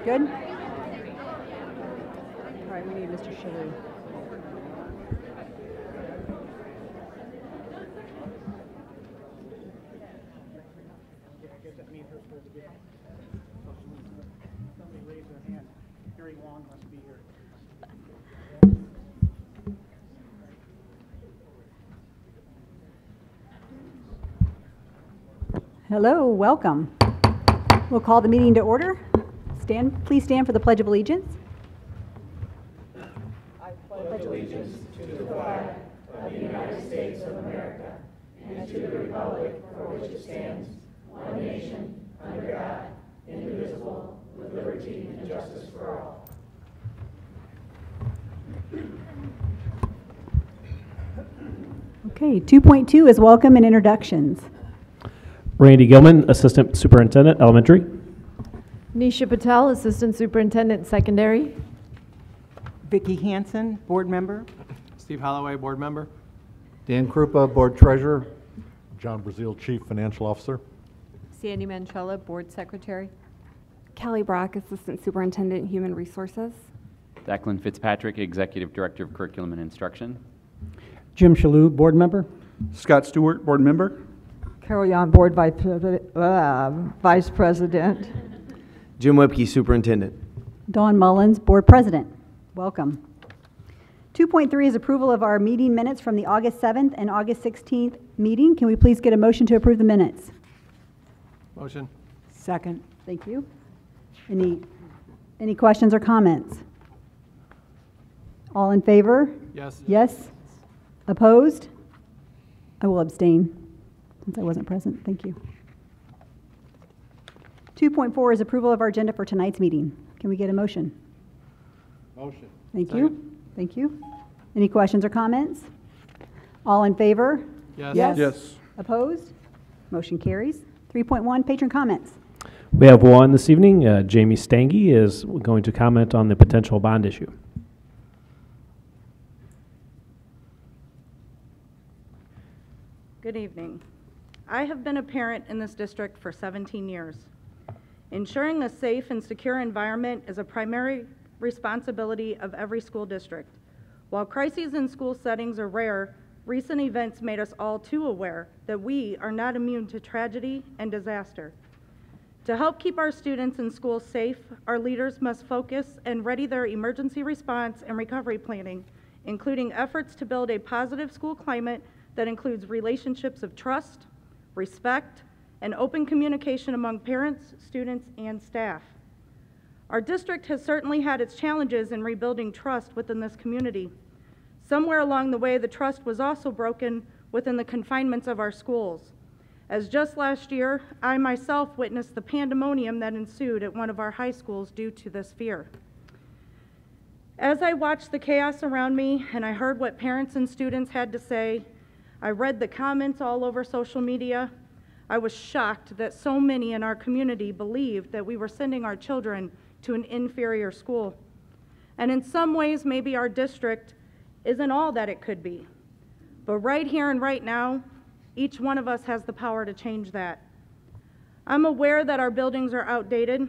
Good? All right, we need Mr. Shalou. Somebody raise their hand. Hearing Wong must be here. Hello, welcome. We'll call the meeting to order. Please stand for the Pledge of Allegiance. I pledge allegiance to the flag of the United States of America and to the republic for which it stands, one nation, under God, indivisible, with liberty and justice for all. Okay, 2.2 is welcome and introductions. Randy Gilman, Assistant Superintendent, Elementary. Nisha Patel, Assistant Superintendent, Secondary. Vicki Hansen, Board Member. Steve Holloway, Board Member. Dan Krupa, Board Treasurer. John Brazil, Chief Financial Officer. Sandy Manchella, Board Secretary. Kelly Brock, Assistant Superintendent, Human Resources. Declan Fitzpatrick, Executive Director of Curriculum and Instruction. Jim Shalou, Board Member. Scott Stewart, Board Member. Carol Yon, Board Vice President. Jim Webke, Superintendent. Dawn Mullins, Board President. Welcome. 2.3 is approval of our meeting minutes from the August 7th and August 16th meeting. Can we please get a motion to approve the minutes? Motion. Second. Thank you. Any questions or comments? All in favor? Yes. Yes. Opposed? I will abstain since I wasn't present. Thank you. 2.4 is approval of our agenda for tonight's meeting. Can we get a motion? Motion. Thank you. Thank you. Any questions or comments? All in favor? Yes. Yes. Opposed? Motion carries. 3.1, patron comments. We have one this evening. Jamie Stange is going to comment on the potential bond issue. Good evening. I have been a parent in this district for 17 years. Ensuring a safe and secure environment is a primary responsibility of every school district. While crises in school settings are rare, recent events made us all too aware that we are not immune to tragedy and disaster. To help keep our students in school safe, our leaders must focus and ready their emergency response and recovery planning, including efforts to build a positive school climate that includes relationships of trust, respect, and open communication among parents, students, and staff. Our district has certainly had its challenges in rebuilding trust within this community. Somewhere along the way, the trust was also broken within the confinements of our schools. As just last year, I myself witnessed the pandemonium that ensued at one of our high schools due to this fear. As I watched the chaos around me and I heard what parents and students had to say, I read the comments all over social media. I was shocked that so many in our community believed that we were sending our children to an inferior school. And in some ways, maybe our district isn't all that it could be. But right here and right now, each one of us has the power to change that. I'm aware that our buildings are outdated.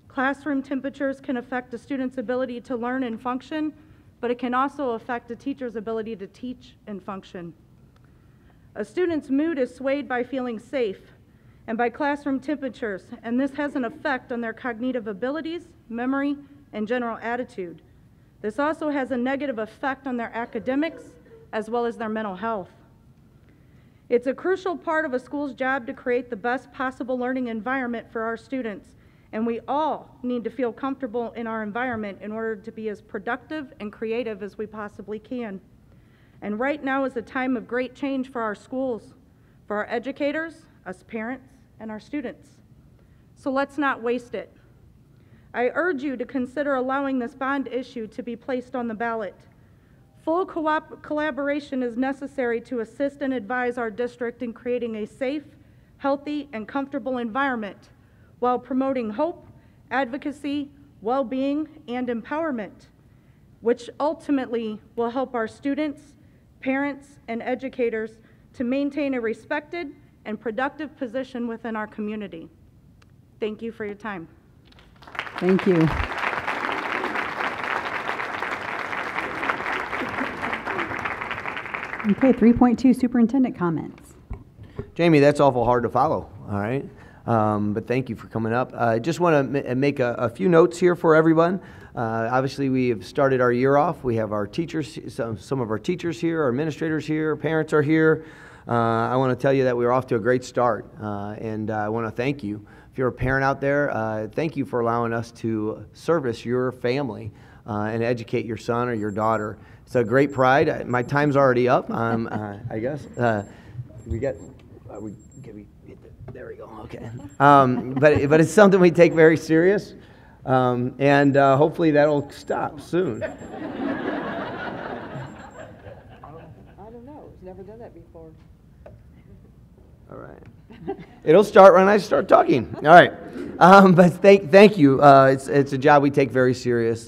Classroom temperatures can affect a student's ability to learn and function, but it can also affect a teacher's ability to teach and function. A student's mood is swayed by feeling safe and by classroom temperatures, and this has an effect on their cognitive abilities, memory, and general attitude. This also has a negative effect on their academics as well as their mental health. It's a crucial part of a school's job to create the best possible learning environment for our students, and we all need to feel comfortable in our environment in order to be as productive and creative as we possibly can. And right now is a time of great change for our schools, for our educators, us parents, and our students. So let's not waste it. I urge you to consider allowing this bond issue to be placed on the ballot. Full collaboration is necessary to assist and advise our district in creating a safe, healthy, and comfortable environment while promoting hope, advocacy, well-being, and empowerment, which ultimately will help our students, parents, and educators to maintain a respected and productive position within our community. Thank you for your time. Thank you. Okay, 3.2, superintendent comments. Jamie, that's awful hard to follow, all right? But thank you for coming up. I just want to make a few notes here for everyone. Obviously, we have started our year off. We have our teachers, some of our teachers here, our administrators here, parents are here. I want to tell you that we're off to a great start, and I want to thank you. If you're a parent out there, thank you for allowing us to service your family and educate your son or your daughter. It's a great pride. My time's already up, I guess. We get, there we go, okay. But it's something we take very serious, and hopefully that'll stop soon. I don't know. He's never done that before. All right. It'll start when I start talking. All right. But thank you. It's a job we take very serious,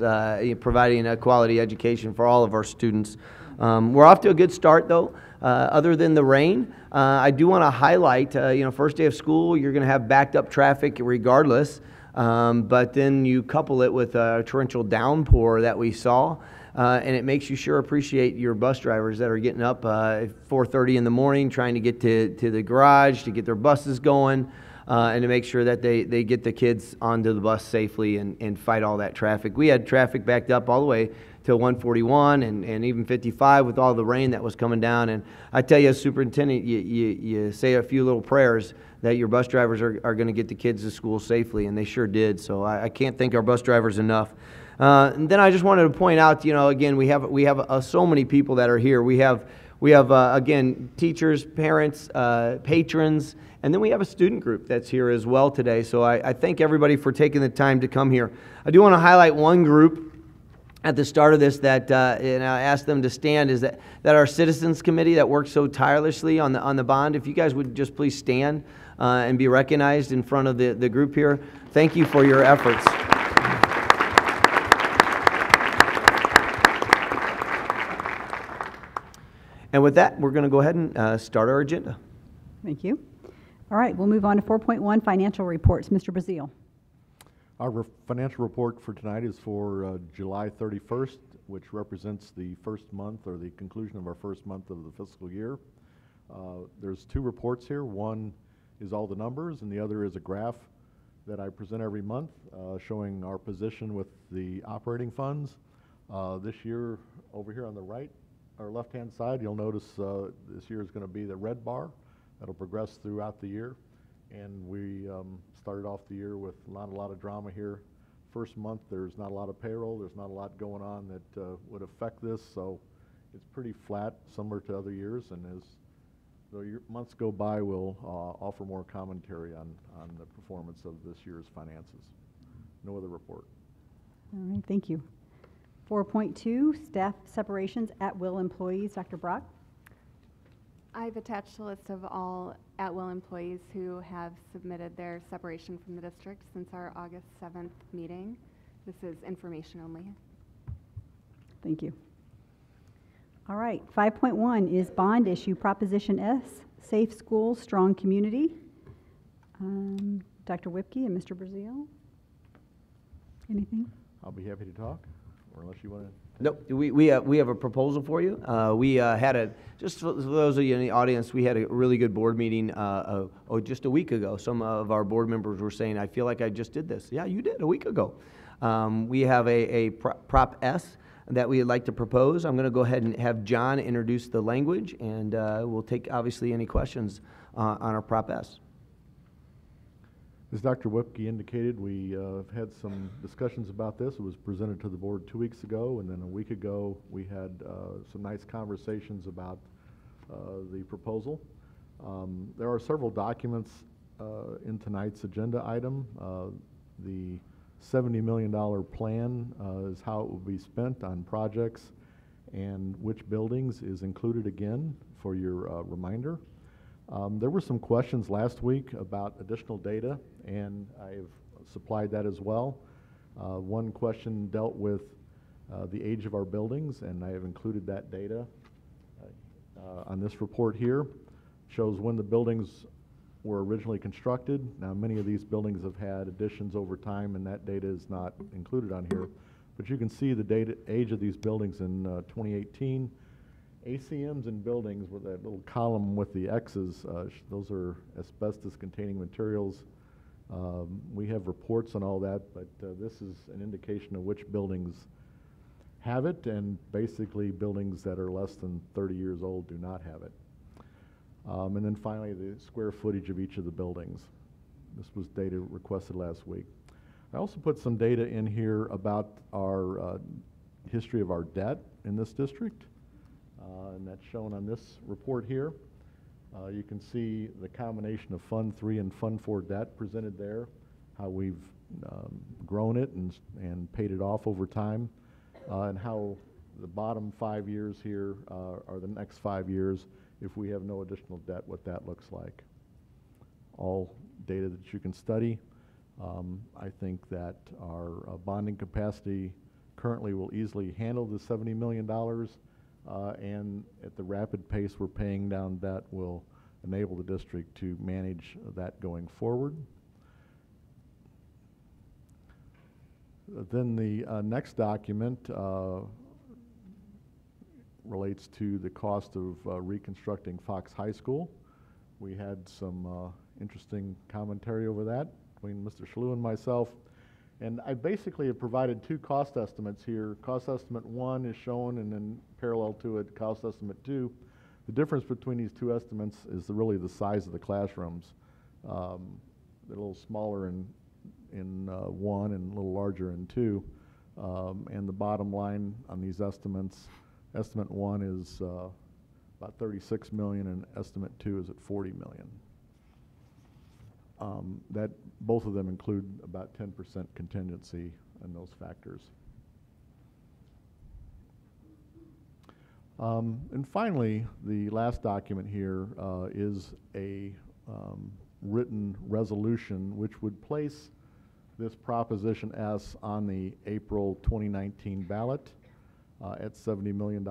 providing a quality education for all of our students. We're off to a good start, though. Other than the rain, I do want to highlight, first day of school, you're going to have backed up traffic regardless. But then you couple it with a torrential downpour that we saw. And it makes you sure appreciate your bus drivers that are getting up at 4:30 in the morning, trying to get to the garage, to get their buses going, and to make sure that they get the kids onto the bus safely and fight all that traffic. We had traffic backed up all the way to 141 and even 55 with all the rain that was coming down. And I tell you, as superintendent, you say a few little prayers that your bus drivers are going to get the kids to school safely, and they sure did. So I can't thank our bus drivers enough. And then I just wanted to point out, again, we have so many people that are here. We have again, teachers, parents, patrons, and then we have a student group that's here as well today. So I thank everybody for taking the time to come here. I do want to highlight one group at the start of this that, and I asked them to stand, is that our Citizens Committee that works so tirelessly on the bond. If you guys would just please stand and be recognized in front of the group here. Thank you for your efforts. And with that, we're going to go ahead and start our agenda. Thank you. All right, we'll move on to 4.1, financial reports. Mr. Brazil. Our financial report for tonight is for July 31st, which represents the first month or the conclusion of our first month of the fiscal year. There's two reports here. One is all the numbers, and the other is a graph that I present every month showing our position with the operating funds. This year, over here on the right, our left-hand side, you'll notice this year is going to be the red bar. That'll progress throughout the year. And we started off the year with not a lot of drama here. First month, there's not a lot of payroll. There's not a lot going on that would affect this. So it's pretty flat, similar to other years. And as the months go by, we'll offer more commentary on the performance of this year's finances. No other report. All right, thank you. 4.2, staff separations at will employees. Dr. Brock. I've attached a list of all at-will employees who have submitted their separation from the district since our August 7th meeting. This is information only. Thank you. All right, 5.1 is bond issue, Proposition S, Safe Schools, Strong Community. Dr. Whipke and Mr. Brazil. Anything? I'll be happy to talk, or unless you want to. Nope, we have a proposal for you. We had just for those of you in the audience, we had a really good board meeting just a week ago. Some of our board members were saying, I feel like I just did this. Yeah, you did a week ago. We have a Prop S that we'd like to propose. I'm going to go ahead and have John introduce the language, and we'll take, obviously, any questions on our Prop S. As Dr. Whipke indicated, we had some discussions about this. It was presented to the board 2 weeks ago, and then a week ago we had some nice conversations about the proposal. There are several documents in tonight's agenda item. The $70 million plan is how it will be spent on projects and which buildings is included again for your reminder. There were some questions last week about additional data, and I've supplied that as well. One question dealt with the age of our buildings, and I have included that data on this report here. Shows when the buildings were originally constructed. Now, many of these buildings have had additions over time, and that data is not included on here. But you can see the age of these buildings in 2018. ACMs in buildings with that little column with the X's, those are asbestos-containing materials. We have reports on all that, but this is an indication of which buildings have it, and basically buildings that are less than 30 years old do not have it. And then finally, the square footage of each of the buildings. This was data requested last week. I also put some data in here about our history of our debt in this district, and that's shown on this report here. You can see the combination of Fund 3 and Fund 4 debt presented there, how we've grown it and paid it off over time, and how the bottom 5 years here are the next 5 years if we have no additional debt, what that looks like. All data that you can study. I think that our bonding capacity currently will easily handle the $70 million, and at the rapid pace we're paying down debt will enable the district to manage that going forward. Then the next document relates to the cost of reconstructing Fox High School. We had some interesting commentary over that between Mr. Shalou and myself. And I basically have provided two cost estimates here. Cost estimate 1 is shown, and then parallel to it, cost estimate 2. The difference between these two estimates is really the size of the classrooms. They're a little smaller in 1 and a little larger in 2. And the bottom line on these estimates, estimate 1 is about 36 million, and estimate 2 is at 40 million. That both of them include about 10% contingency in those factors. And finally, the last document here is a written resolution which would place this Proposition S on the April 2019 ballot at $70 million.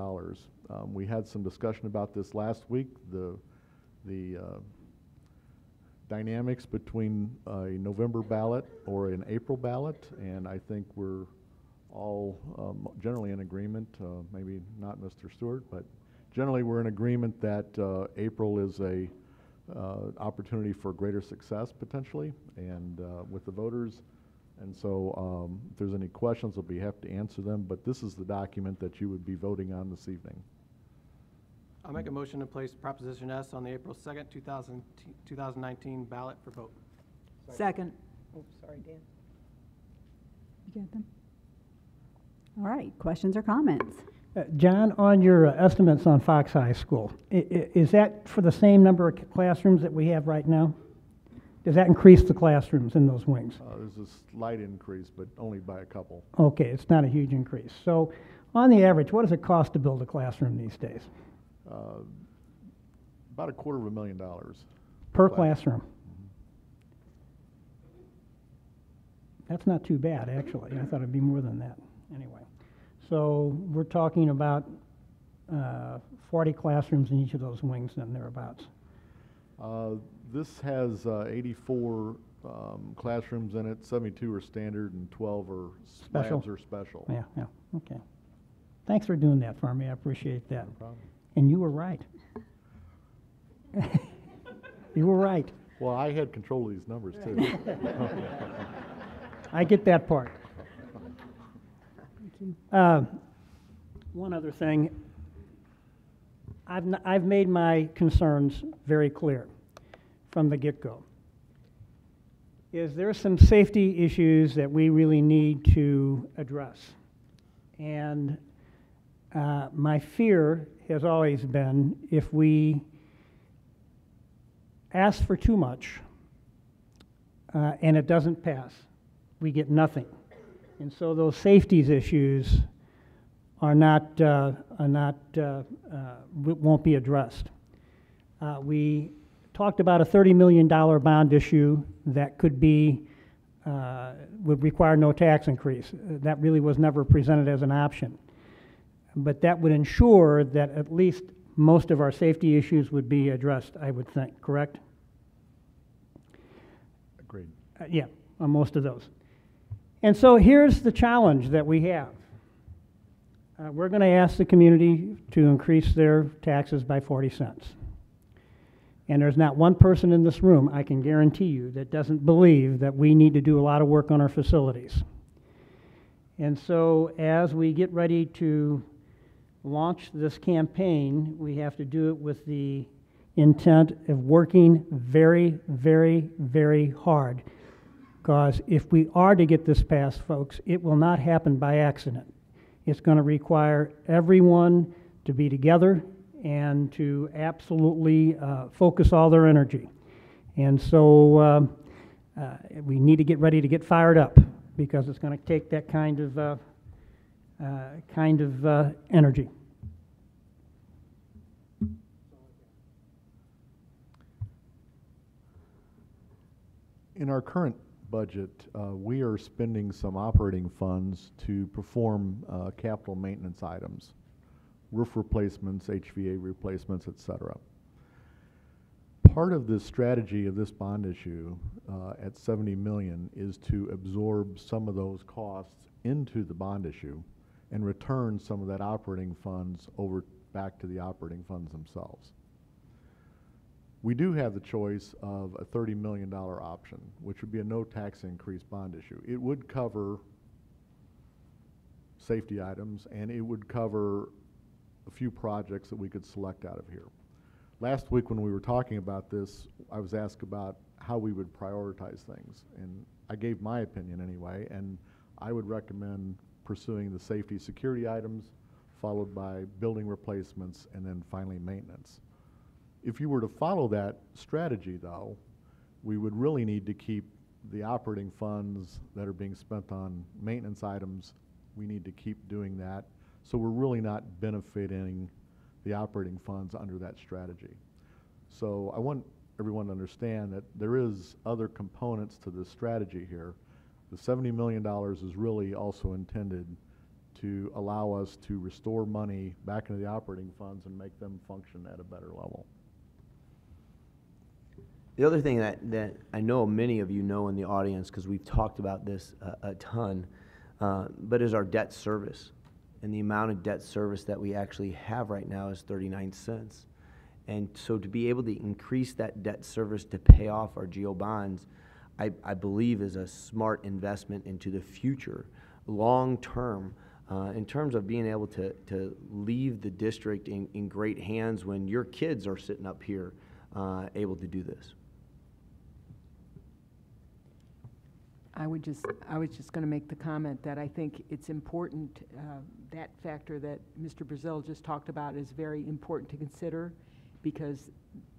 We had some discussion about this last week. The dynamics between a November ballot or an April ballot, and I think we're all generally in agreement, maybe not Mr. Stewart, but generally we're in agreement that April is a opportunity for greater success potentially, and with the voters. And so if there's any questions, we'll be happy to answer them, but this is the document that you would be voting on this evening. I'll make a motion to place Proposition S on the April 2nd, 2019 ballot for vote. Second. Oh, sorry, Dan. You get them? All right, questions or comments? John, on your estimates on Fox High School, is that for the same number of classrooms that we have right now? Does that increase the classrooms in those wings? There's a slight increase, but only by a couple. Okay, it's not a huge increase. So on the average, what does it cost to build a classroom these days? About $250,000. Per classroom? Mm-hmm. That's not too bad, actually. I thought it'd be more than that. Anyway, so we're talking about 40 classrooms in each of those wings, then thereabouts. This has 84 classrooms in it. 72 are standard, and 12 are special. Labs are special. Yeah, yeah. Okay. Thanks for doing that for me. I appreciate that. No problem. And you were right. You were right. Well, I had control of these numbers too. I get that part. One other thing. I've made my concerns very clear from the get-go. There's some safety issues that we really need to address. And my fear has always been if we ask for too much and it doesn't pass, we get nothing. And so those safety issues won't be addressed. We talked about a $30 million bond issue that could be, would require no tax increase. That really was never presented as an option. But that would ensure that at least most of our safety issues would be addressed, I would think, correct? Agreed. Yeah, on most of those. And so here's the challenge that we have. We're going to ask the community to increase their taxes by 40 cents. And there's not one person in this room, I can guarantee you, that doesn't believe that we need to do a lot of work on our facilities. And so as we get ready to launch this campaign, we have to do it with the intent of working very, very, very hard. Because if we are to get this passed, folks, it will not happen by accident. It's going to require everyone to be together and to absolutely focus all their energy. And so we need to get ready to get fired up, because it's going to take that kind of energy. In our current budget, we are spending some operating funds to perform capital maintenance items, roof replacements, HVA replacements, etc. Part of the strategy of this bond issue at $70 million is to absorb some of those costs into the bond issue and return some of that operating funds over back to the operating funds themselves. We do have the choice of a $30 million option, which would be a no tax increase bond issue. It would cover safety items, and it would cover a few projects that we could select out of here. Last week when we were talking about this, I was asked about how we would prioritize things, and I gave my opinion anyway, and I would recommend pursuing the safety security items, followed by building replacements, and then finally maintenance. If you were to follow that strategy, though, we would really need to keep the operating funds that are being spent on maintenance items. We need to keep doing that. So we're really not benefiting the operating funds under that strategy. So I want everyone to understand that there is other components to this strategy here. The $70 million is really also intended to allow us to restore money back into the operating funds and make them function at a better level. The other thing that I know many of you know in the audience, because we've talked about this a ton, but is our debt service. And the amount of debt service that we actually have right now is 39 cents. And so to be able to increase that debt service to pay off our GO bonds, I believe is a smart investment into the future, long term, in terms of being able to leave the district in great hands when your kids are sitting up here able to do this. I was just going to make the comment that I think it's important, that factor that Mr. Brazil just talked about is very important to consider, because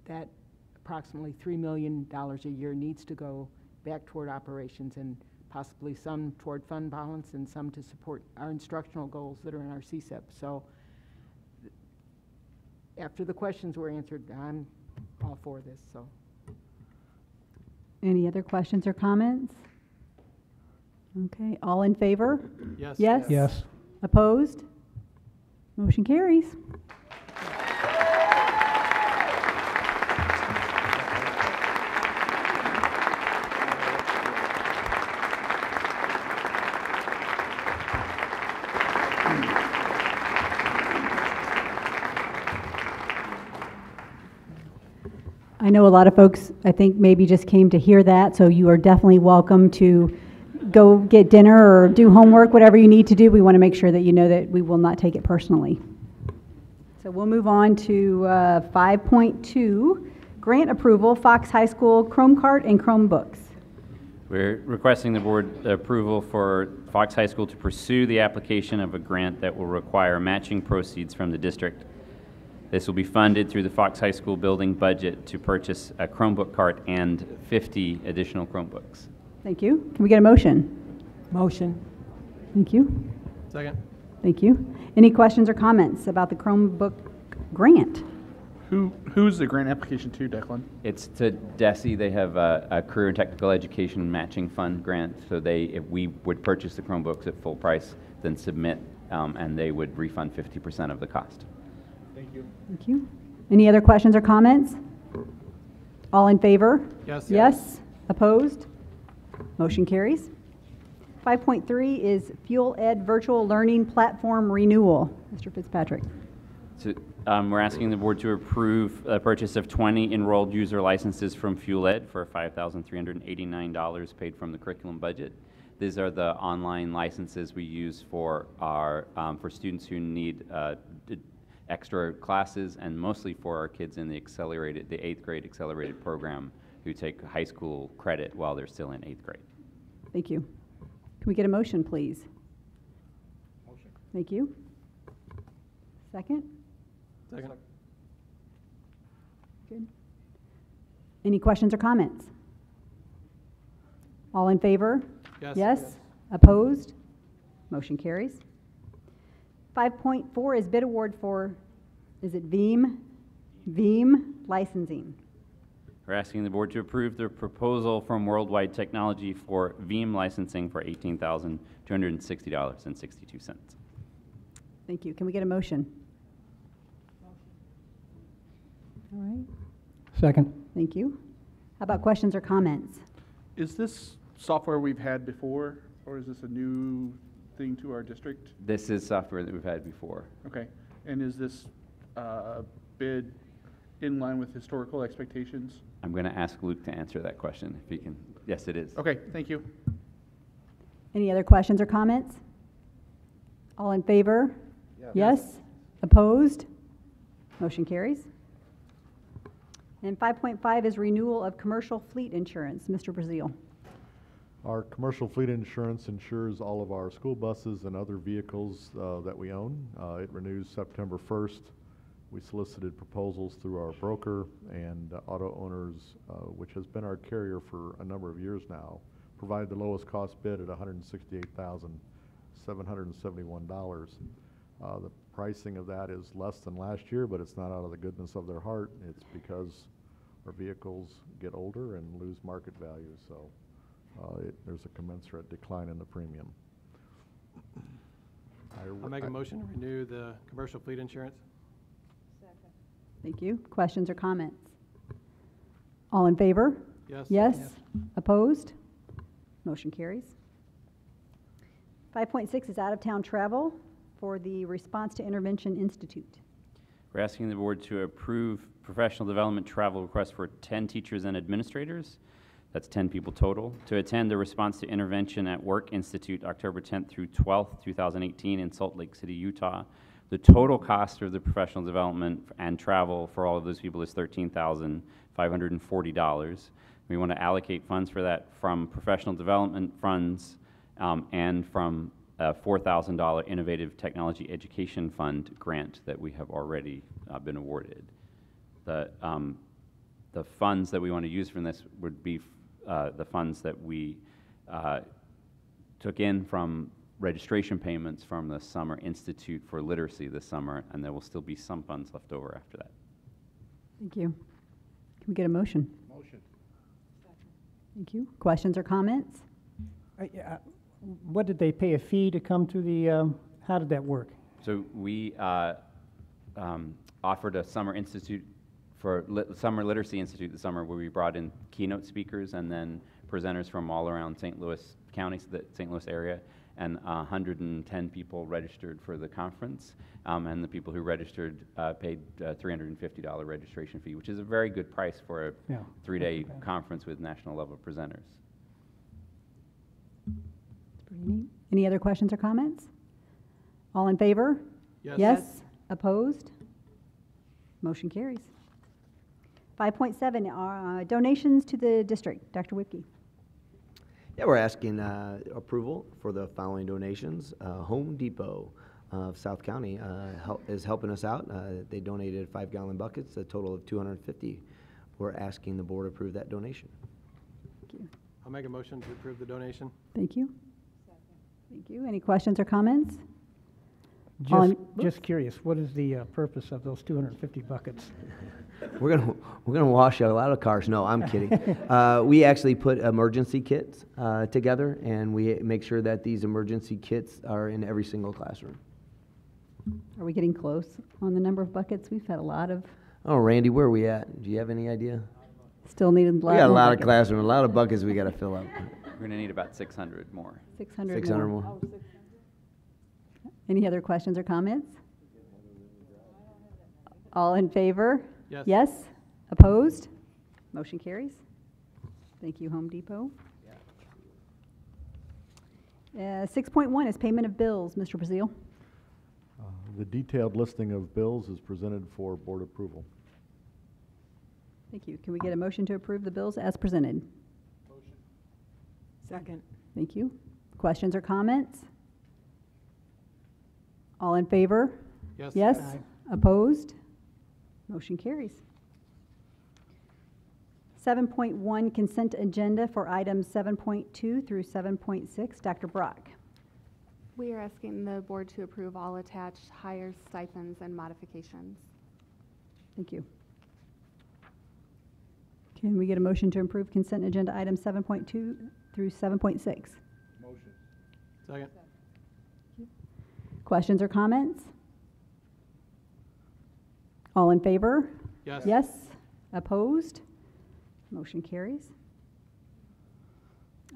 that approximately $3 million a year needs to go back toward operations, and possibly some toward fund balance and some to support our instructional goals that are in our CSEP. So after the questions were answered, I'm all for this. So, any other questions or comments? Okay, all in favor? Yes. Yes? Yes. Opposed? Motion carries. I know a lot of folks, I think, maybe just came to hear that, so you are definitely welcome to go get dinner or do homework, whatever you need to do. We want to make sure that you know that we will not take it personally. So we'll move on to 5.2, grant approval, Fox High School Chrome Cart and Chromebooks. We're requesting the board approval for Fox High School to pursue the application of a grant that will require matching proceeds from the district. This will be funded through the Fox High School building budget to purchase a Chromebook cart and 50 additional Chromebooks. Thank you. Can we get a motion? Motion. Thank you. Second. Thank you. Any questions or comments about the Chromebook grant? Who's the grant application to, Declan? It's to DESE. They have a career and technical education matching fund grant. So if we would purchase the Chromebooks at full price, then submit, and they would refund 50% of the cost. Thank you. Thank you. Any other questions or comments? All in favor? Yes. Yes. Opposed? Motion carries. 5.3 is Fuel Ed Virtual Learning Platform Renewal. Mr. Fitzpatrick. So, we're asking the board to approve the purchase of 20 enrolled user licenses from Fuel Ed for $5,389 paid from the curriculum budget. These are the online licenses we use for our for students who need extra classes, and mostly for our kids in the 8th grade accelerated program who take high school credit while they're still in 8th grade. Thank you. Can we get a motion, please? Motion. Thank you. Second? Second. Good. Any questions or comments? All in favor? Yes. Yes? Opposed? Motion carries. 5.4 is bid award for, is it Veeam? Veeam licensing. We're asking the board to approve the proposal from Worldwide Technology for Veeam licensing for $18,260.62. Thank you. Can we get a motion? All right. Second. Thank you. How about questions or comments? Is this software we've had before, or is this a new thing to our district? This is software that we've had before. Okay. And is this bid in line with historical expectations? I'm going to ask Luke to answer that question if he can. Yes, it is. Okay, thank you. Any other questions or comments? All in favor? Yes? Opposed? Motion carries. And 5.5 is renewal of commercial fleet insurance. Mr. Brazil. Our commercial fleet insurance insures all of our school buses and other vehicles that we own. It renews September 1st. We solicited proposals through our broker, and Auto Owners, which has been our carrier for a number of years now, provided the lowest cost bid at $168,771. The pricing of that is less than last year, but it's not out of the goodness of their heart. It's because our vehicles get older and lose market value, so there's a commensurate decline in the premium. I'll make a motion to renew the commercial fleet insurance. Thank you. Questions or comments? All in favor? Yes. Yes? Opposed? Motion carries. 5.6 is out-of-town travel for the Response to Intervention Institute. We're asking the board to approve professional development travel requests for 10 teachers and administrators. That's 10 people total, to attend the Response to Intervention at Work Institute October 10th through 12th, 2018 in Salt Lake City, Utah. The total cost of the professional development and travel for all of those people is $13,540. We want to allocate funds for that from professional development funds and from a $4,000 Innovative Technology Education Fund grant that we have already been awarded. The funds that we want to use from this would be the funds that we took in from registration payments from the Summer Institute for Literacy this summer, and there will still be some funds left over after that. Thank you. Can we get a motion? Motion. Thank you. Questions or comments? What did they pay a fee to come to the, how did that work? So we offered a Summer Institute for Summer Literacy Institute this summer, where we brought in keynote speakers and then presenters from all around St. Louis County, the St. Louis area, and 110 people registered for the conference, and the people who registered paid $350 registration fee, which is a very good price for a 3-day conference with national level presenters. That's pretty neat. Any other questions or comments? All in favor? Yes. Yes? Opposed? Motion carries. 5.7, donations to the district. Dr. Whipke. Yeah, we're asking approval for the following donations. Home Depot of South County is helping us out. They donated 5-gallon buckets, a total of 250. We're asking the board approve that donation. Thank you. I'll make a motion to approve the donation. Thank you. Thank you. Any questions or comments? Just curious, what is the purpose of those 250 buckets? We're gonna wash a lot of cars. No, I'm kidding. We actually put emergency kits together, and we make sure that these emergency kits are in every single classroom. Are we getting close on the number of buckets? We've had a lot of. Oh, Randy, where are we at? Do you have any idea? Still needed a lot. We got a lot of classrooms, a lot of buckets we got to fill up. We're going to need about 600 more. 600 600 more. more. Any other questions or comments? All in favor? Yes. Yes? Opposed? Motion carries. Thank you, Home Depot. 6.1 is payment of bills. Mr. Brazil. The detailed listing of bills is presented for board approval. Thank you. Can we get a motion to approve the bills as presented? Second. Thank you. Questions or comments? All in favor? Yes. Yes? Aye. Opposed? Motion carries. 7.1 consent agenda for items 7.2 through 7.6. Dr. Brock. We are asking the board to approve all attached hires, stipends, and modifications. Thank you. Can we get a motion to approve consent agenda items 7.2 through 7.6? Second. Questions or comments? All in favor? Yes. Yes? Opposed? Motion carries.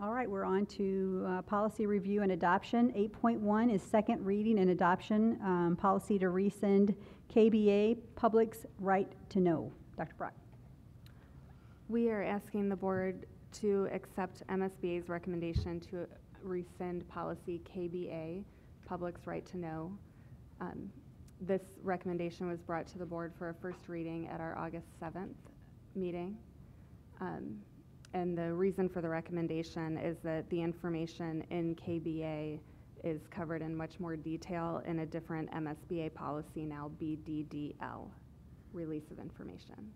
All right, we're on to policy review and adoption. 8.1 is second reading and adoption, policy to rescind KBA, public's right to know. Dr. Brock. We are asking the board to accept MSBA's recommendation to rescind policy KBA, public's right to know. This recommendation was brought to the board for a first reading at our August 7th meeting. And the reason for the recommendation is that the information in KBA is covered in much more detail in a different MSBA policy now, BDDL, release of information.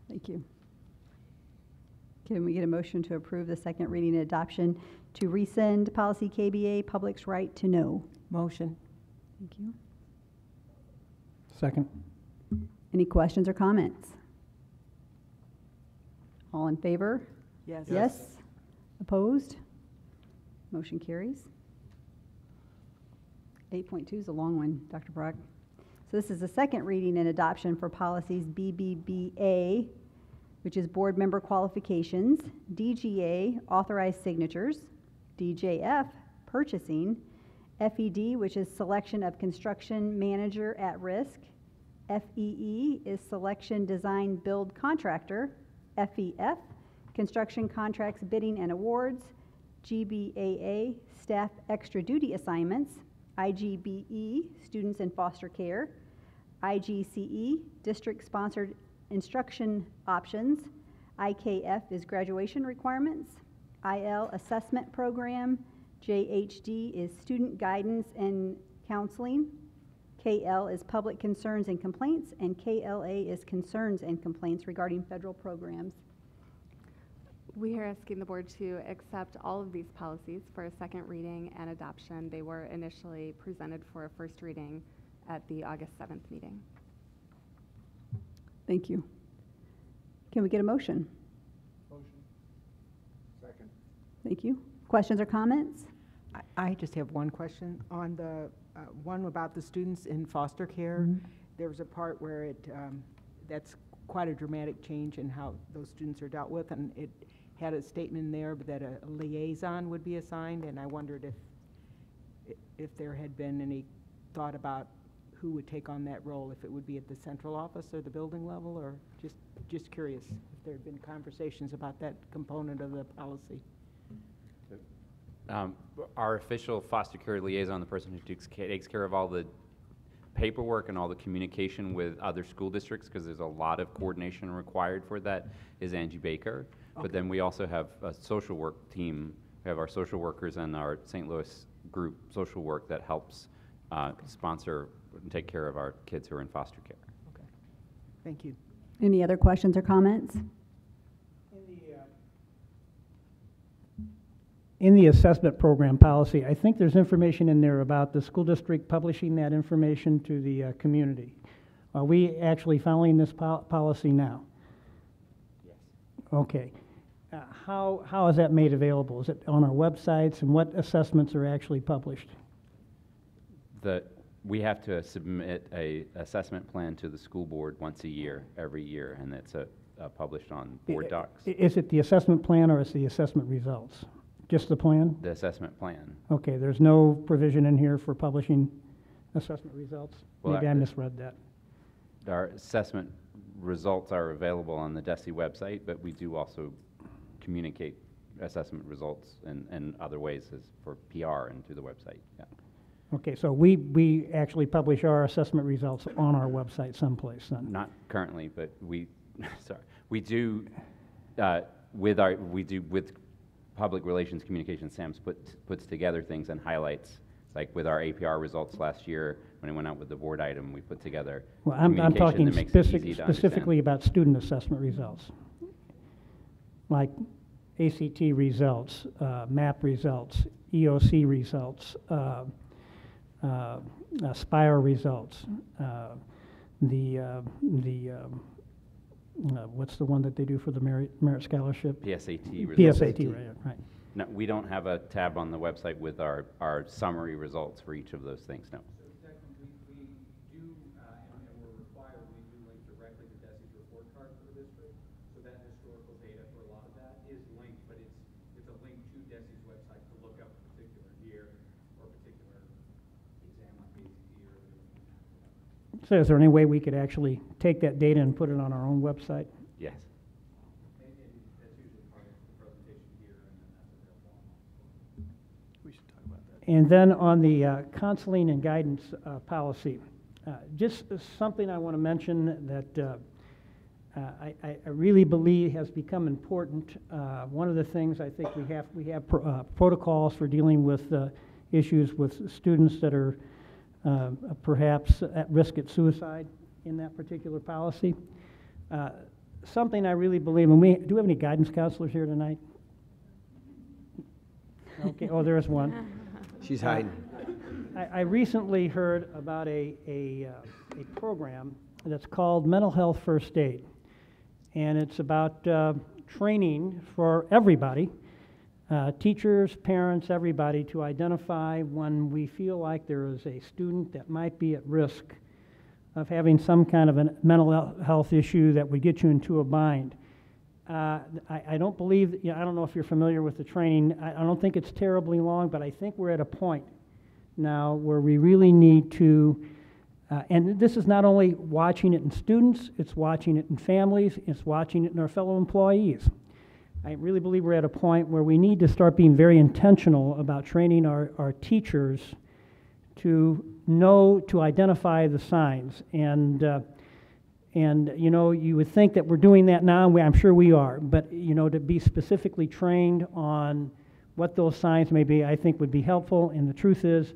Thank you. Can we get a motion to approve the second reading and adoption to rescind policy KBA, public's right to know? Motion. Thank you. Second. Any questions or comments? All in favor? Yes. Yes? Opposed? Motion carries. 8.2 is a long one, Dr. Brock. So this is the second reading and adoption for policies BBBA, which is board member qualifications, DGA, authorized signatures, DJF, purchasing, FED, which is selection of construction manager at risk, FEE is selection design build contractor, FEF, construction contracts bidding and awards, GBAA, staff extra duty assignments, IGBE, students in foster care, IGCE, district sponsored instruction options, IKF is graduation requirements, IL assessment program, JHD is student guidance and counseling, KL is public concerns and complaints, and KLA is concerns and complaints regarding federal programs. We are asking the board to accept all of these policies for a second reading and adoption. They were initially presented for a first reading at the August 7th meeting. Thank you. Can we get a motion? Motion. Second. Thank you. Questions or comments? I just have one question. On the one about the students in foster care, there was a part where it, that's quite a dramatic change in how those students are dealt with, and it had a statement in there that a liaison would be assigned, and I wondered if there had been any thought about who would take on that role, if it would be at the central office or the building level, or just curious if there had been conversations about that component of the policy. Our official foster care liaison, the person who takes care of all the paperwork and all the communication with other school districts, because there's a lot of coordination required for that, is Angie Baker. Okay. But then we also have a social work team. We have our social workers and our St. Louis group social work that helps sponsor and take care of our kids who are in foster care. Okay. Thank you. Any other questions or comments? In the assessment program policy, I think there's information in there about the school district publishing that information to the community. Are we actually following this policy now? Yes. Okay. How is that made available? Is it on our websites, and what assessments are actually published? We have to submit a assessment plan to the school board once a year, every year, and it's a published on board docs. Is it the assessment plan or is it the assessment results? Just the plan? The assessment plan. Okay, there's no provision in here for publishing assessment results? Well, Maybe I misread that. Our assessment results are available on the DESI website, but we do also communicate assessment results and other ways as for PR and through the website. Yeah. Okay, so we actually publish our assessment results on our website someplace then? Not currently, but we, sorry, we do with public relations communication. Sam's puts together things and highlights, like with our APR results last year when it went out with the board item. We put together. Well, I'm talking that makes it easy to specifically understand. about student assessment results, like ACT results, MAP results, EOC results, SPIRE results, what's the one that they do for the merit scholarship? PSAT results. PSAT, right. No, we don't have a tab on the website with our summary results for each of those things, no. We do, and we're required, we do link directly to DESI's report card for the district, so that historical data for a lot of that is linked, but it's a link to DESI's website to look up a particular year or a particular exam like ACT or whatever. So is there any way we could actually take that data and put it on our own website? Yes. And that's usually part of the presentation here, and then that's available online. We should talk about that. And then on the counseling and guidance policy, just something I want to mention that I really believe has become important. One of the things I think we have protocols for dealing with issues with students that are perhaps at risk at suicide in that particular policy. Something I really believe, and do we have any guidance counselors here tonight? Okay, oh, there is one. She's hiding. I recently heard about a program that's called Mental Health First Aid, and it's about training for everybody, teachers, parents, everybody, to identify when we feel like there is a student that might be at risk of having some kind of a mental health issue that would get you into a bind. I don't believe, I don't know if you're familiar with the training. I don't think it's terribly long, but I think we're at a point now where we really need to, and this is not only watching it in students, it's watching it in families, it's watching it in our fellow employees. I really believe we're at a point where we need to start being very intentional about training our teachers to know, to identify the signs. And you know, you would think that we're doing that now, and I'm sure we are, but you know, to be specifically trained on what those signs may be, I think would be helpful. And the truth is,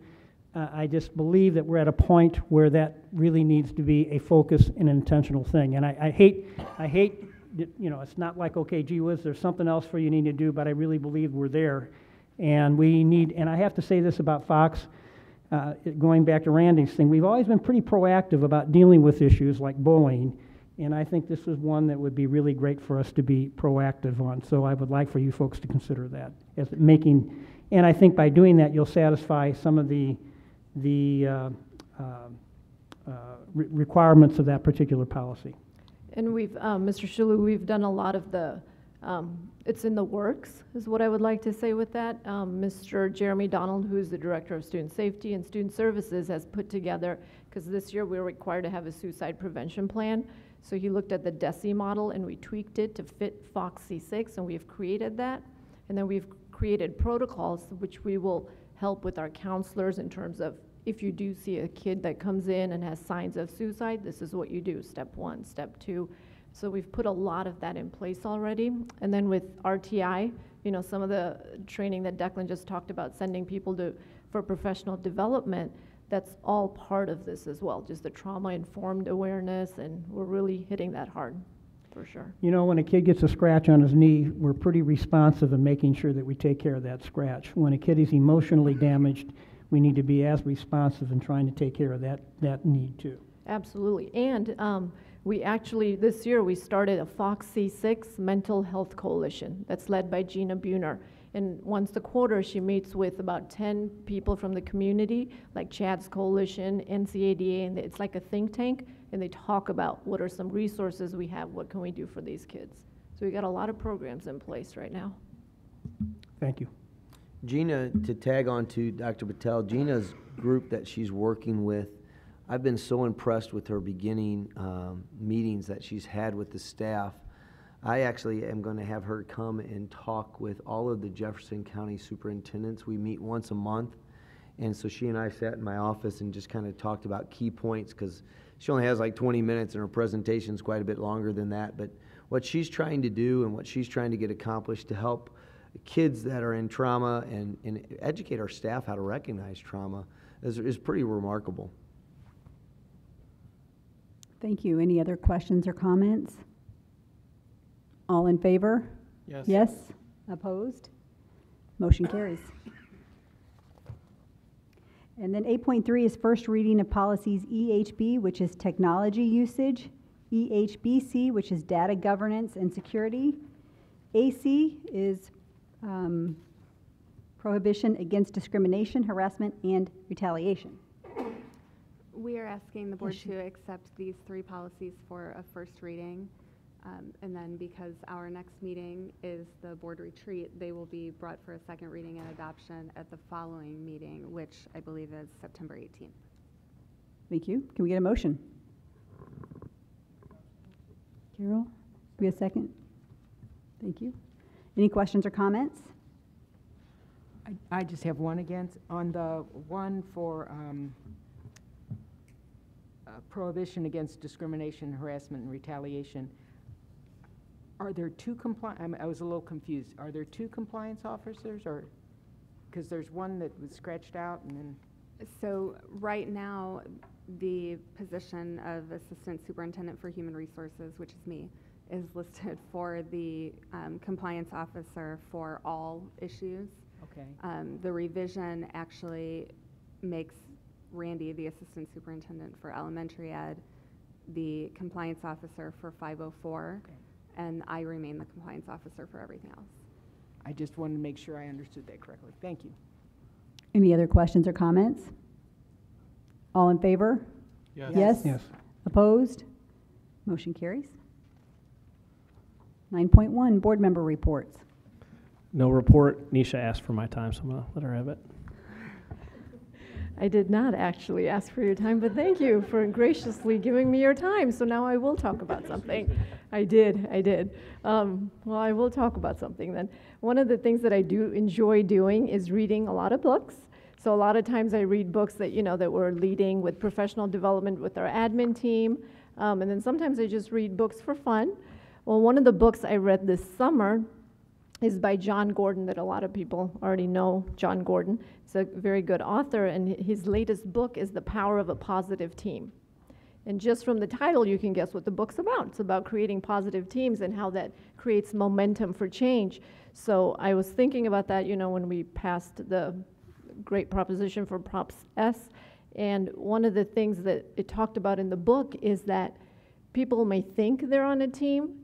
I just believe that we're at a point where that really needs to be a focus and an intentional thing. And I hate, you know, it's not like, okay, gee whiz, there's something else for you need to do, but I really believe we're there. And we need, and I have to say this about Fox, going back to Randy's thing, we've always been pretty proactive about dealing with issues like bullying, and I think this is one that would be really great for us to be proactive on. So I would like for you folks to consider that as making, and I think by doing that, you'll satisfy some of the requirements of that particular policy. And we've, Mr. Shulu, we've done a lot of the, it's in the works, is what I would like to say with that. Mr. Jeremy Donald, who's the Director of Student Safety and Student Services, has put together, because this year we're required to have a suicide prevention plan, so he looked at the DESI model and we tweaked it to fit Fox C-6, and we've created that. And then we've created protocols which we will help with our counselors in terms of, if you do see a kid that comes in and has signs of suicide, this is what you do, step 1, step 2. So we've put a lot of that in place already. And then with RTI, you know, some of the training that Declan just talked about, sending people for professional development, that's all part of this as well, just the trauma-informed awareness, and we're really hitting that hard, for sure. You know, when a kid gets a scratch on his knee, we're pretty responsive in making sure that we take care of that scratch. When a kid is emotionally damaged, we need to be as responsive in trying to take care of that need too. Absolutely. And we actually, this year, we started a Fox C-6 Mental Health Coalition that's led by Gina Buhner. And once a quarter, she meets with about 10 people from the community, like Chad's Coalition, NCADA, and it's like a think tank, and they talk about what are some resources we have, what can we do for these kids. So we got a lot of programs in place right now. Thank you. Gina, to tag on to Dr. Patel, Gina's group that she's working with, I've been so impressed with her beginning meetings that she's had with the staff. I actually am going to have her come and talk with all of the Jefferson County superintendents. We meet once a month, and so she and I sat in my office and just kind of talked about key points, because she only has like 20 minutes and her presentation's quite a bit longer than that. But what she's trying to do and what she's trying to get accomplished to help kids that are in trauma and educate our staff how to recognize trauma is pretty remarkable. Thank you. Any other questions or comments? All in favor? Yes. Yes? Opposed? Motion carries. And then 8.3 is first reading of policies EHB, which is technology usage, EHBC, which is data governance and security, AC is prohibition against discrimination, harassment, and retaliation. We are asking the board to accept these three policies for a first reading. And then because our next meeting is the board retreat, they will be brought for a second reading and adoption at the following meeting, which I believe is September 18th. Thank you. Can we get a motion? Carol, do we have a second? Thank you. Any questions or comments? I just have one again. On the one for prohibition against discrimination, harassment, and retaliation, are there two I was a little confused. Are there two compliance officers, or because there's one that was scratched out and then? So right now, the position of Assistant Superintendent for Human Resources, which is me, is listed for the compliance officer for all issues. Okay. The revision actually makes Randy the Assistant Superintendent for Elementary Ed, the compliance officer for 504, okay. And I remain the compliance officer for everything else. I just wanted to make sure I understood that correctly. Thank you. Any other questions or comments? All in favor? Yes. Yes? Yes. Opposed? Motion carries. 9.1, board member reports. No report. Nisha asked for my time, so I'm going to let her have it. I did not actually ask for your time, but thank you for graciously giving me your time. So now I will talk about something. I did. Well, I will talk about something then. One of the things that I do enjoy doing is reading a lot of books. So a lot of times I read books that, that we're leading with professional development with our admin team. And then sometimes I just read books for fun. Well, one of the books I read this summer is by John Gordon, that a lot of people already know John Gordon. He's a very good author, and his latest book is The Power of a Positive Team. And just from the title, you can guess what the book's about. It's about creating positive teams and how that creates momentum for change. So I was thinking about that, when we passed the great proposition for Props S, and one of the things that it talked about in the book is that people may think they're on a team,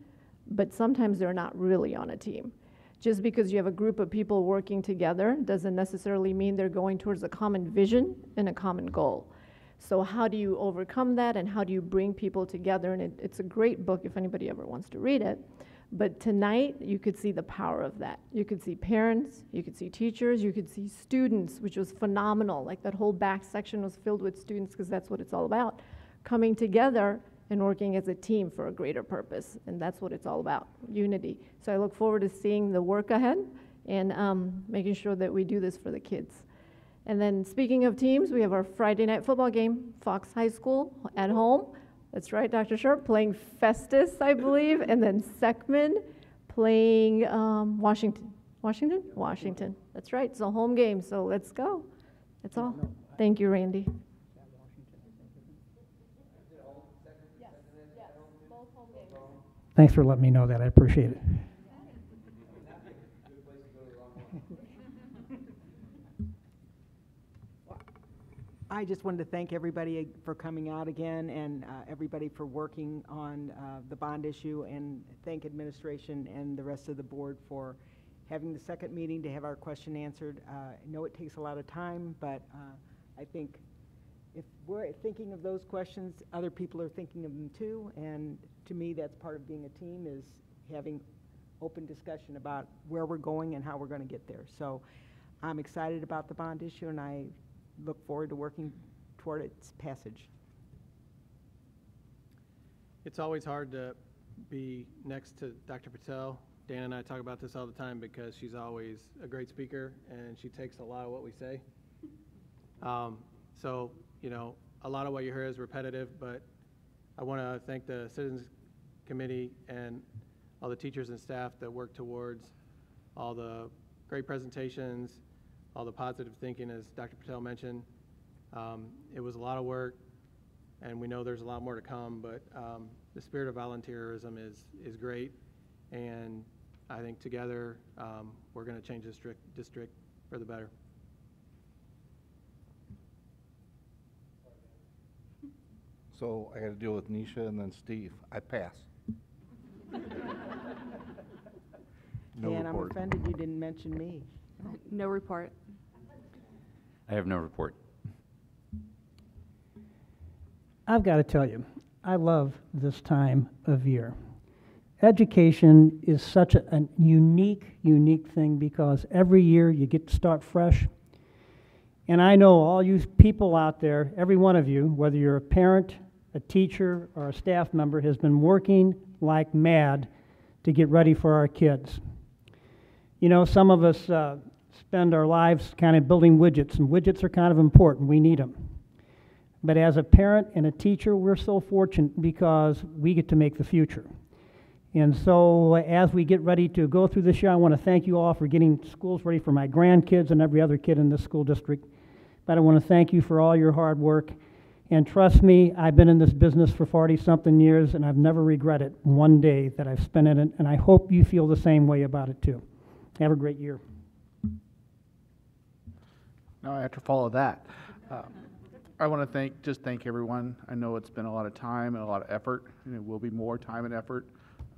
but sometimes they're not really on a team. Just because you have a group of people working together doesn't necessarily mean they're going towards a common vision and a common goal. So how do you overcome that, and how do you bring people together? And it's a great book if anybody ever wants to read it. But tonight, you could see the power of that. You could see parents, you could see teachers, you could see students, which was phenomenal. Like that whole back section was filled with students, because that's what it's all about, coming together and working as a team for a greater purpose. And that's what it's all about, unity. So I look forward to seeing the work ahead and making sure that we do this for the kids. And then speaking of teams, we have our Friday night football game, Fox High School at home. That's right, Dr. Sharp, playing Festus, I believe, and then Seckman playing Washington. Washington. That's right, it's a home game, so let's go. That's all. Thank you, Randy. Thanks for letting me know that. I appreciate it. I just wanted to thank everybody for coming out again, and everybody for working on the bond issue, and thank administration and the rest of the board for having the second meeting to have our question answered. I know it takes a lot of time, but I think if we're thinking of those questions, other people are thinking of them too, and to me, that's part of being a team, is having open discussion about where we're going and how we're going to get there. So I'm excited about the bond issue, and I look forward to working toward its passage. It's always hard to be next to Dr. Patel. Dan and I talk about this all the time because she's always a great speaker and she takes a lot of what we say. So, you know, a lot of what you hear is repetitive, but I want to thank the Citizens Committee and all the teachers and staff that work towards all the great presentations, all the positive thinking, as Dr. Patel mentioned. It was a lot of work, and we know there's a lot more to come, but the spirit of volunteerism is great, and I think together we're going to change this district for the better. So I got to deal with Nisha and then Steve. I pass. No and report. I'm offended you didn't mention me. No report. I have no report. I've got to tell you, I love this time of year. Education is such a unique thing because every year you get to start fresh. And I know all you people out there, every one of you, whether you're a parent, a teacher, or a staff member, has been working like mad to get ready for our kids. You know, some of us spend our lives kind of building widgets, and widgets are kind of important. We need them. But as a parent and a teacher, we're so fortunate because we get to make the future. And so as we get ready to go through this year, I want to thank you all for getting schools ready for my grandkids and every other kid in this school district. But I want to thank you for all your hard work. And trust me, I've been in this business for 40-something years, and I've never regretted one day that I've spent in it, and I hope you feel the same way about it too. Have a great year. Now I have to follow that. I want to thank everyone. I know it's been a lot of time and a lot of effort, and it will be more time and effort.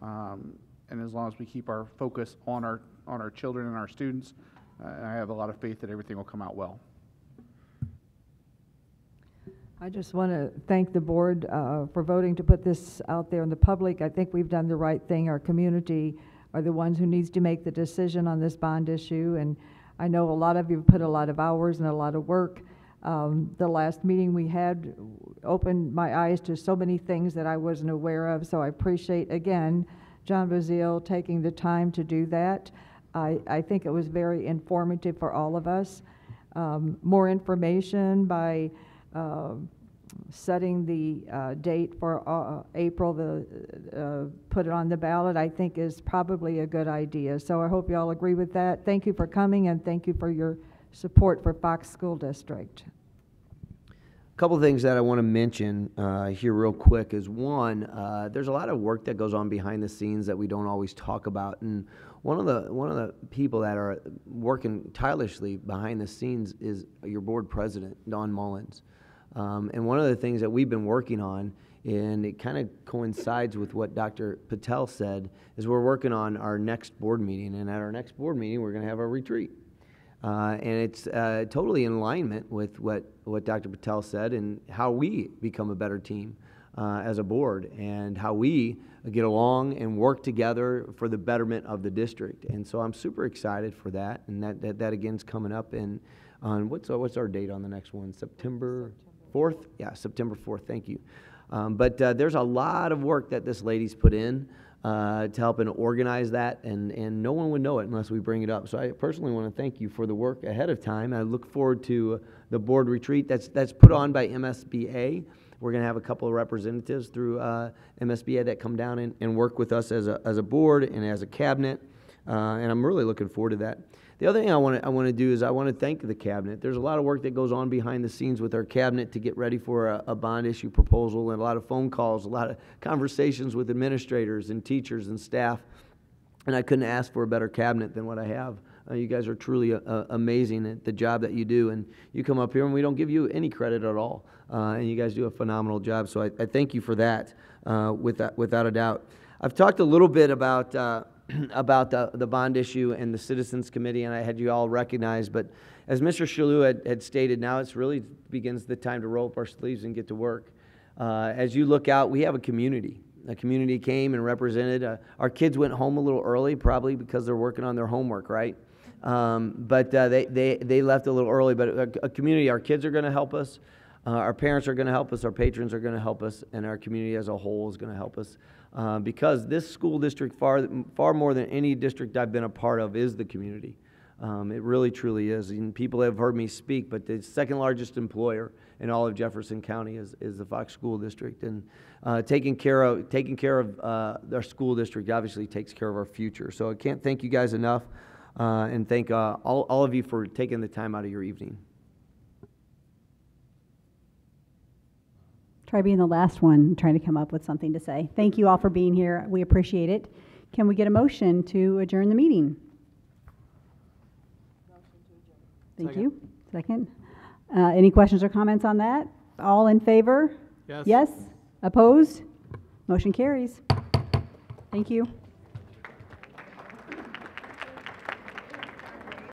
And as long as we keep our focus on our children and our students, I have a lot of faith that everything will come out well. I just want to thank the board for voting to put this out there in the public. I think we've done the right thing. Our community are the ones who needs to make the decision on this bond issue, and I know a lot of you put a lot of hours and a lot of work. The last meeting we had opened my eyes to so many things that I wasn't aware of, so I appreciate, again, John Bazile taking the time to do that. I think it was very informative for all of us. More information by setting the date for April, put it on the ballot, I think is probably a good idea. So I hope you all agree with that. Thank you for coming, and thank you for your support for Fox School District. A couple things that I want to mention here real quick is one, there's a lot of work that goes on behind the scenes that we don't always talk about, and one of the people that are working tirelessly behind the scenes is your board president, Don Mullins. And one of the things that we've been working on, and it kind of coincides with what Dr. Patel said, is we're working on our next board meeting, and at our next board meeting we're going to have a retreat. And it's totally in alignment with what Dr. Patel said and how we become a better team as a board and how we get along and work together for the betterment of the district. And so I'm super excited for that. And that again is coming up on what's our date on the next one? September 4th? Yeah, September 4th. Thank you. But there's a lot of work that this lady's put in to help and organize that, and no one would know it unless we bring it up. So I personally want to thank you for the work ahead of time. I look forward to the board retreat that's put on by MSBA. We're going to have a couple of representatives through MSBA that come down and work with us as a board and as a cabinet, and I'm really looking forward to that. The other thing I want to do is I want to thank the cabinet. There's a lot of work that goes on behind the scenes with our cabinet to get ready for a bond issue proposal, and a lot of phone calls, a lot of conversations with administrators and teachers and staff. And I couldn't ask for a better cabinet than what I have. You guys are truly amazing at the job that you do, and you come up here and we don't give you any credit at all. And you guys do a phenomenal job, so I thank you for that, without a doubt. I've talked a little bit about about the bond issue and the Citizens Committee, and I had you all recognized. But as Mr. Shalou had stated, now it's really begins the time to roll up our sleeves and get to work. As you look out, we have a community. The community came and represented. Our kids went home a little early, probably because they're working on their homework, right? But they left a little early. But a community, our kids are going to help us. Our parents are going to help us. Our patrons are going to help us. And our community as a whole is going to help us. Because this school district, far more than any district I've been a part of, is the community. It really, truly is. And people have heard me speak, but the second largest employer in all of Jefferson County is the Fox School District. And taking care of our school district obviously takes care of our future. So I can't thank you guys enough, and thank all of you for taking the time out of your evening. Try being the last one, trying to come up with something to say. Thank you all for being here. We appreciate it. Can we get a motion to adjourn the meeting? Thank you. Second. Any questions or comments on that? All in favor? Yes. Yes? Opposed? Motion carries. Thank you.